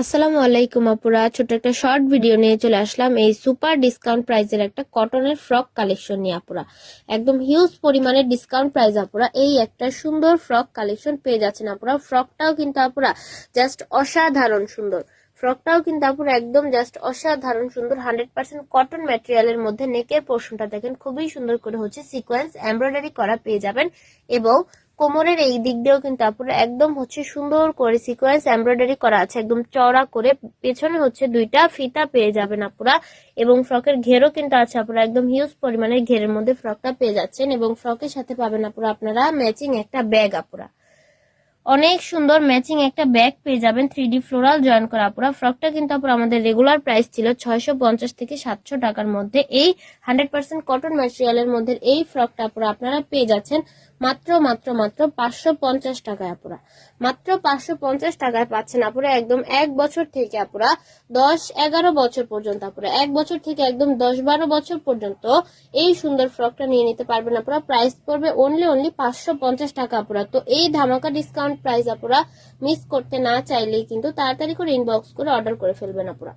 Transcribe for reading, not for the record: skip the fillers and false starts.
আসসালামু আলাইকুম আপুরা, ছোট একটা শর্ট ভিডিও নিয়ে চলে আসলাম এই সুপার ডিসকাউন্ট প্রাইজের একটা কটনের ফ্রক কালেকশন নিয়ে আপুরা। একদম হিউজ পরিমাণের ডিসকাউন্ট প্রাইস আপুরা, এই একটা সুন্দর ফ্রক কালেকশন পেয়ে যাচ্ছেন আপুরা। ফ্রকটাও কিন্তু আপুরা জাস্ট অসাধারণ সুন্দর। ফ্রকটাও কিন্তু আপুরা একদম জাস্ট অসাধারণ সুন্দর, 100% কটন ম্যাটেরিয়ালের মধ্যে নেকের পোর্শনটা দেখেন খুবই সুন্দর করে হচ্ছে সিকোয়েন্স এমব্রয়ডারি করা পেয়ে যাবেন, এবং কোমরের এই দিক দিয়েও কিন্তু আপুরা একদম হচ্ছে সুন্দর করে সিকোয়েন্স এমব্রয়ডারি করা আছে, একদম চওড়া করে। পেছনে হচ্ছে দুইটা ফিতা পেয়ে যাবেন আপুরা, এবং ফ্রকের ঘেরও কিন্তু আছে আপুরা, একদম হিউজ পরিমাণের ঘেরের মধ্যে ফ্রকটা পেয়ে যাচ্ছেন, এবং ফ্রকের সাথে পাবেন আপুরা আপনারা ম্যাচিং একটা ব্যাগ আপুরা। অনেক সুন্দর ম্যাচিং একটা ব্যাগ পেয়ে যাবেন 3D ফ্লোরাল জয়েন করা আপুরা। ফ্রকটা কিন্তু আপুরা আমাদের রেগুলার প্রাইস ছিল 650 থেকে 700 টাকার মধ্যে। এই 100% কটন ম্যাটেরিয়ালের মধ্যে এই ফ্রকটা আপুরা আপনারা পেয়ে যাচ্ছেন মাত্র মাত্র মাত্র 550 টাকায় আপুরা। মাত্র 550 টাকায় পাচ্ছেন আপুরা, একদম 1 বছর থেকে আপুরা 10-11 বছর পর্যন্ত আপুরা, 1 বছর থেকে একদম 10-12 বছর পর্যন্ত এই সুন্দর ফ্রকটা নিয়ে নিতে পারবেন আপুরা। প্রাইস পড়বে অনলি 550 টাকা আপুরা। তো এই ধামাকা ডিসকাউন্ট প্রাইস আপুরা মিস করতে না চাইলেই কিন্তু তাড়াতাড়ি করে ইনবক্স করে অর্ডার করে ফেলবেন আপুরা।